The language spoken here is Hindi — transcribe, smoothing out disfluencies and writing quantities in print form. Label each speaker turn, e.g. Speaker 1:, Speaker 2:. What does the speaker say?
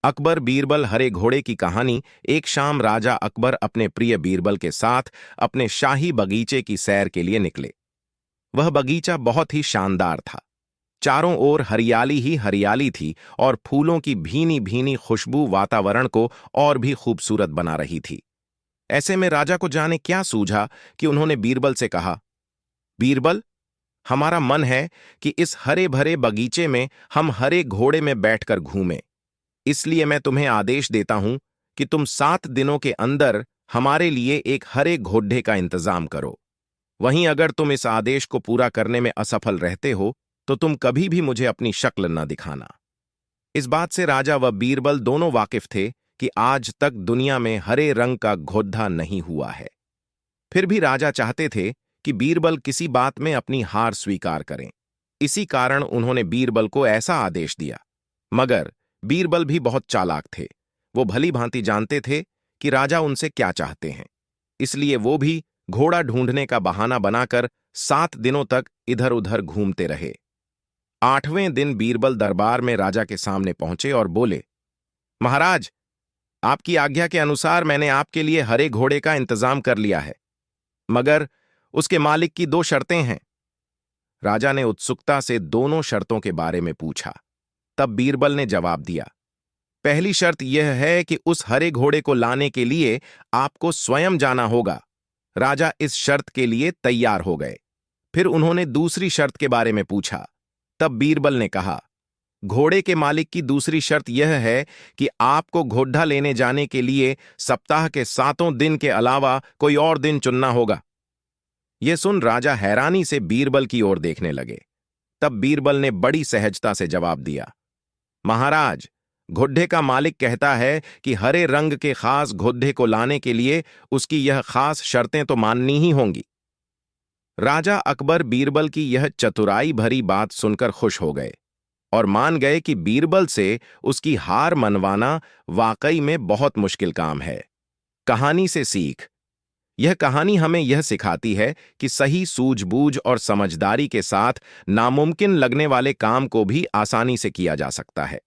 Speaker 1: अकबर बीरबल हरे घोड़े की कहानी। एक शाम राजा अकबर अपने प्रिय बीरबल के साथ अपने शाही बगीचे की सैर के लिए निकले। वह बगीचा बहुत ही शानदार था। चारों ओर हरियाली ही हरियाली थी और फूलों की भीनी भीनी खुशबू वातावरण को और भी खूबसूरत बना रही थी। ऐसे में राजा को जाने क्या सूझा कि उन्होंने बीरबल से कहा, बीरबल, हमारा मन है कि इस हरे भरे बगीचे में हम हरे घोड़े में बैठकर घूमें। इसलिए मैं तुम्हें आदेश देता हूं कि तुम 7 दिनों के अंदर हमारे लिए एक हरे घोड़े का इंतजाम करो। वहीं अगर तुम इस आदेश को पूरा करने में असफल रहते हो तो तुम कभी भी मुझे अपनी शक्ल न दिखाना। इस बात से राजा व बीरबल दोनों वाकिफ थे कि आज तक दुनिया में हरे रंग का घोड़ा नहीं हुआ है। फिर भी राजा चाहते थे कि बीरबल किसी बात में अपनी हार स्वीकार करें। इसी कारण उन्होंने बीरबल को ऐसा आदेश दिया। मगर बीरबल भी बहुत चालाक थे। वो भली भांति जानते थे कि राजा उनसे क्या चाहते हैं। इसलिए वो भी घोड़ा ढूंढने का बहाना बनाकर 7 दिनों तक इधर उधर घूमते रहे। 8वें दिन बीरबल दरबार में राजा के सामने पहुंचे और बोले, महाराज, आपकी आज्ञा के अनुसार मैंने आपके लिए हरे घोड़े का इंतजाम कर लिया है, मगर उसके मालिक की 2 शर्तें हैं। राजा ने उत्सुकता से दोनों शर्तों के बारे में पूछा। तब बीरबल ने जवाब दिया, पहली शर्त यह है कि उस हरे घोड़े को लाने के लिए आपको स्वयं जाना होगा। राजा इस शर्त के लिए तैयार हो गए। फिर उन्होंने दूसरी शर्त के बारे में पूछा। तब बीरबल ने कहा, घोड़े के मालिक की दूसरी शर्त यह है कि आपको घोड़ा लेने जाने के लिए सप्ताह के 7 दिन के अलावा कोई और दिन चुनना होगा। यह सुन राजा हैरानी से बीरबल की ओर देखने लगे। तब बीरबल ने बड़ी सहजता से जवाब दिया, महाराज, घोड़े का मालिक कहता है कि हरे रंग के खास घोड़े को लाने के लिए उसकी यह खास शर्तें तो माननी ही होंगी। राजा अकबर बीरबल की यह चतुराई भरी बात सुनकर खुश हो गए और मान गए कि बीरबल से उसकी हार मनवाना वाकई में बहुत मुश्किल काम है। कहानी से सीख। यह कहानी हमें यह सिखाती है कि सही सूझबूझ और समझदारी के साथ नामुमकिन लगने वाले काम को भी आसानी से किया जा सकता है।